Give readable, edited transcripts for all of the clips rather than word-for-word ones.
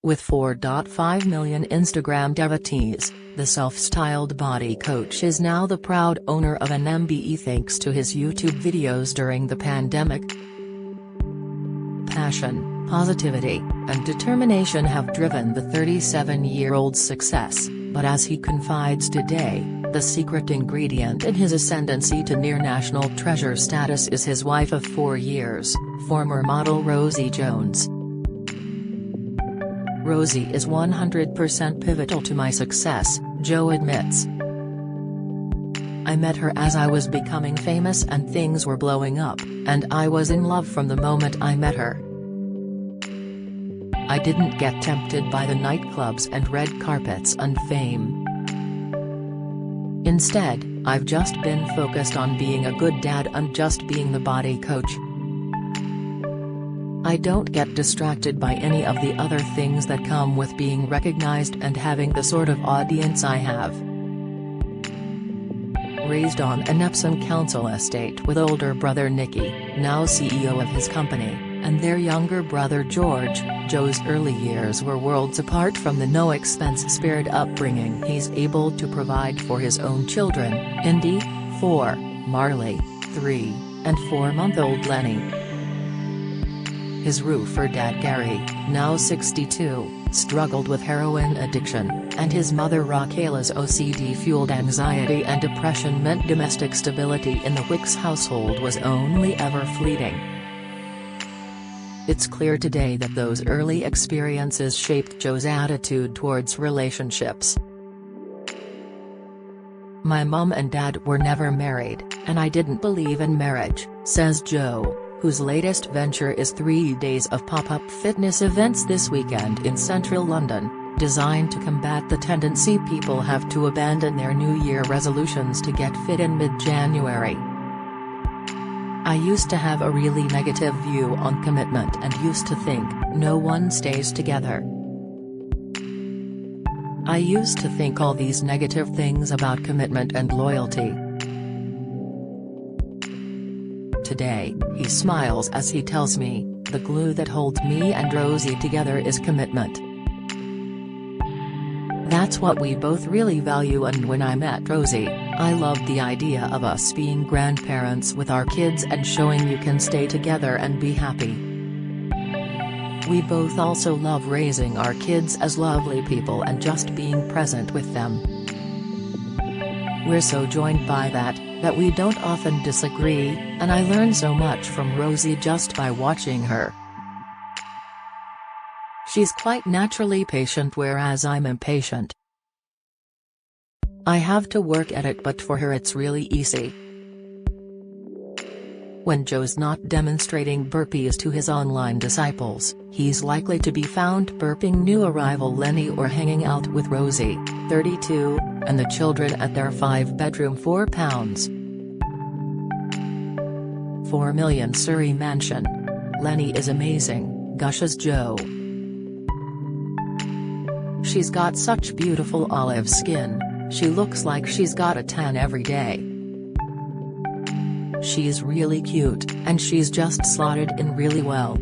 With 4.5 million Instagram devotees, the self-styled body coach is now the proud owner of an MBE thanks to his YouTube videos during the pandemic. Passion, positivity, and determination have driven the 37-year-old's success, but as he confides today, the secret ingredient in his ascendancy to near-national treasure status is his wife of 4 years, former model Rosie Jones. Rosie is 100% pivotal to my success, Joe admits. I met her as I was becoming famous and things were blowing up, and I was in love from the moment I met her. I didn't get tempted by the nightclubs and red carpets and fame. Instead, I've just been focused on being a good dad and just being the body coach. I don't get distracted by any of the other things that come with being recognized and having the sort of audience I have. Raised on an Epsom Council estate with older brother Nicky, now CEO of his company, and their younger brother George, Joe's early years were worlds apart from the no-expense-spared upbringing he's able to provide for his own children, Indy, 4, Marley, 3, and 4-month-old Lenny. His roofer dad Gary, now 62, struggled with heroin addiction, and his mother Raquela's OCD-fueled anxiety and depression meant domestic stability in the Wicks household was only ever fleeting. It's clear today that those early experiences shaped Joe's attitude towards relationships. My mom and dad were never married, and I didn't believe in marriage, says Joe, whose latest venture is 3 days of pop-up fitness events this weekend in central London, designed to combat the tendency people have to abandon their New Year resolutions to get fit in mid-January. I used to have a really negative view on commitment and used to think, no one stays together. I used to think all these negative things about commitment and loyalty. Today, he smiles as he tells me, the glue that holds me and Rosie together is commitment. That's what we both really value, and when I met Rosie, I loved the idea of us being grandparents with our kids and showing you can stay together and be happy. We both also love raising our kids as lovely people and just being present with them. We're so joined by that we don't often disagree, and I learn so much from Rosie just by watching her. She's quite naturally patient, whereas I'm impatient. I have to work at it, but for her it's really easy. When Joe's not demonstrating burpees to his online disciples, he's likely to be found burping new arrival Lenny or hanging out with Rosie, 32, and the children at their 5-bedroom £4.4 million Surrey mansion. Lenny is amazing, gushes Joe. She's got such beautiful olive skin, she looks like she's got a tan every day. She's really cute, and she's just slotted in really well.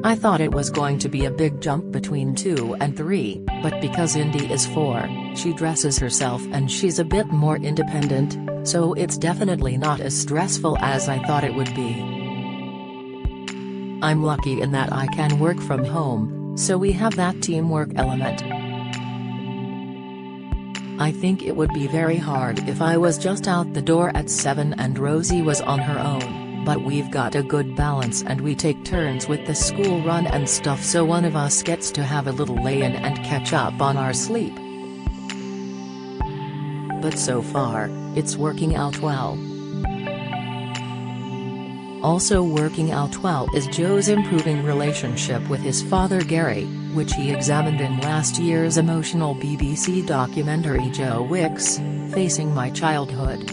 I thought it was going to be a big jump between 2 and 3, but because Indy is 4, she dresses herself and she's a bit more independent, so it's definitely not as stressful as I thought it would be. I'm lucky in that I can work from home, so we have that teamwork element. I think it would be very hard if I was just out the door at 7 and Rosie was on her own, but we've got a good balance and we take turns with the school run and stuff, so one of us gets to have a little lay-in and catch up on our sleep. But so far, it's working out well. Also working out well is Joe's improving relationship with his father Gary, which he examined in last year's emotional BBC documentary Joe Wicks, Facing My Childhood.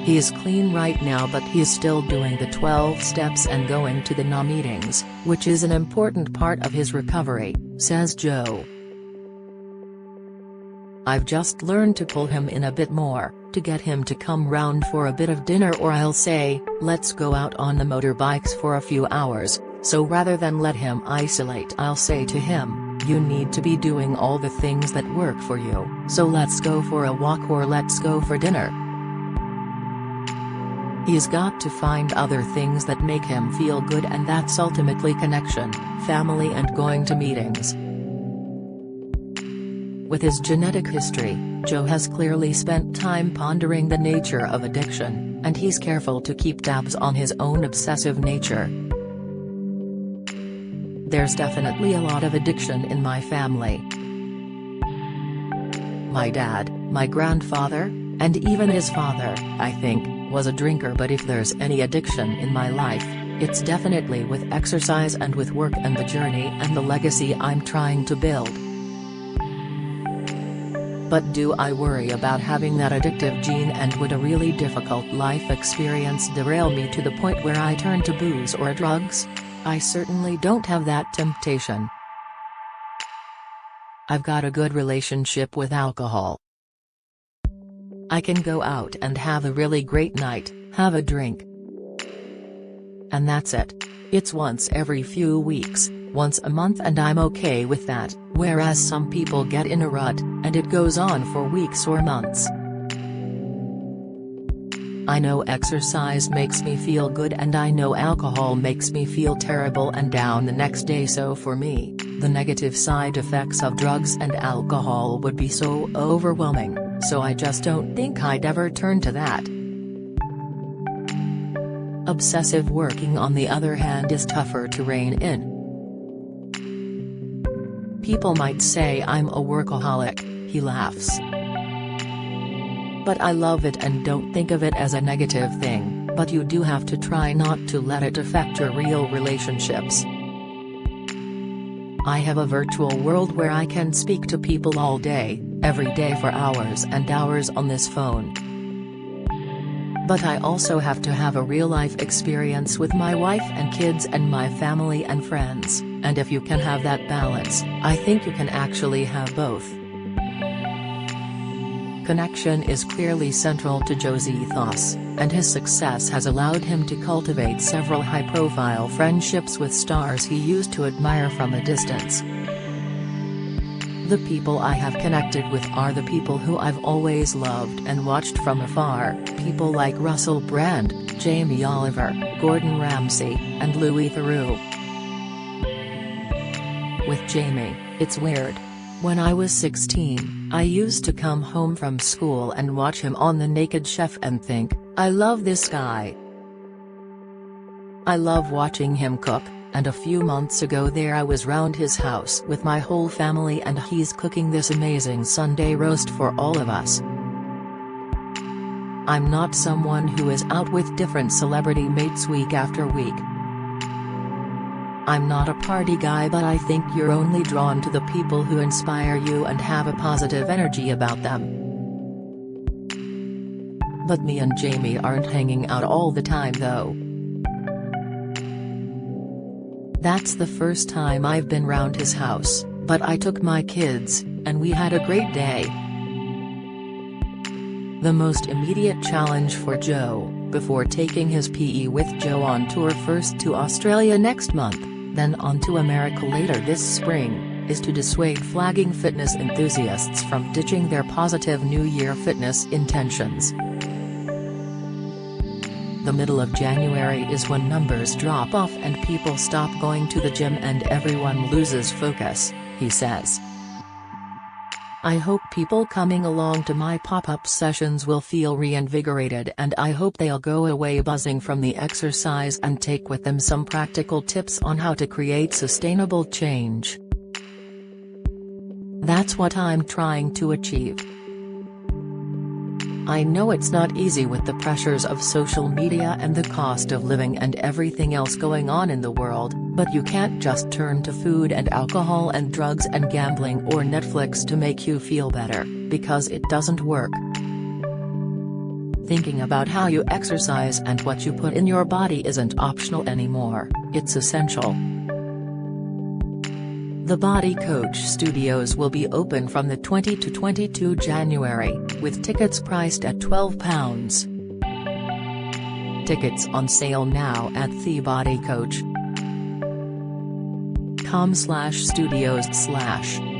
He is clean right now, but he is still doing the 12 steps and going to the NA meetings, which is an important part of his recovery, says Joe. I've just learned to pull him in a bit more, to get him to come round for a bit of dinner, or I'll say, let's go out on the motorbikes for a few hours, So rather than let him isolate, I'll say to him, you need to be doing all the things that work for you, so let's go for a walk or let's go for dinner. He's got to find other things that make him feel good, and that's ultimately connection, family and going to meetings. With his genetic history, Joe has clearly spent time pondering the nature of addiction, and he's careful to keep tabs on his own obsessive nature. There's definitely a lot of addiction in my family. My dad, my grandfather, and even his father, I think, was a drinker, but if there's any addiction in my life, it's definitely with exercise and with work and the journey and the legacy I'm trying to build. But do I worry about having that addictive gene, and would a really difficult life experience derail me to the point where I turn to booze or drugs? I certainly don't have that temptation. I've got a good relationship with alcohol. I can go out and have a really great night, have a drink. And that's it. It's once every few weeks, once a month, and I'm okay with that, whereas some people get in a rut, and it goes on for weeks or months. I know exercise makes me feel good, and I know alcohol makes me feel terrible and down the next day, so for me, the negative side effects of drugs and alcohol would be so overwhelming, so I just don't think I'd ever turn to that. Obsessive working, on the other hand, is tougher to rein in. People might say I'm a workaholic, he laughs. But I love it and don't think of it as a negative thing, but you do have to try not to let it affect your real relationships. I have a virtual world where I can speak to people all day, every day for hours and hours on this phone. But I also have to have a real-life experience with my wife and kids and my family and friends, and if you can have that balance, I think you can actually have both. Connection is clearly central to Joe's ethos, and his success has allowed him to cultivate several high-profile friendships with stars he used to admire from a distance. The people I have connected with are the people who I've always loved and watched from afar, people like Russell Brand, Jamie Oliver, Gordon Ramsay, and Louis Theroux. With Jamie, it's weird. When I was 16, I used to come home from school and watch him on The Naked Chef and think, I love this guy. I love watching him cook, and a few months ago there I was round his house with my whole family and he's cooking this amazing Sunday roast for all of us. I'm not someone who is out with different celebrity mates week after week. I'm not a party guy, but I think you're only drawn to the people who inspire you and have a positive energy about them. But me and Jamie aren't hanging out all the time though. That's the first time I've been round his house, but I took my kids, and we had a great day. The most immediate challenge for Joe, before taking his PE with Joe on tour first to Australia next month, then on to America later this spring, is to dissuade flagging fitness enthusiasts from ditching their positive New Year fitness intentions. The middle of January is when numbers drop off and people stop going to the gym and everyone loses focus, he says. I hope people coming along to my pop-up sessions will feel reinvigorated, and I hope they'll go away buzzing from the exercise and take with them some practical tips on how to create sustainable change. That's what I'm trying to achieve. I know it's not easy with the pressures of social media and the cost of living and everything else going on in the world, but you can't just turn to food and alcohol and drugs and gambling or Netflix to make you feel better, because it doesn't work. Thinking about how you exercise and what you put in your body isn't optional anymore, it's essential. The Body Coach Studios will be open from the 20 to 22 January, with tickets priced at £12. Tickets on sale now at The Body Coach. facebook.com/studios/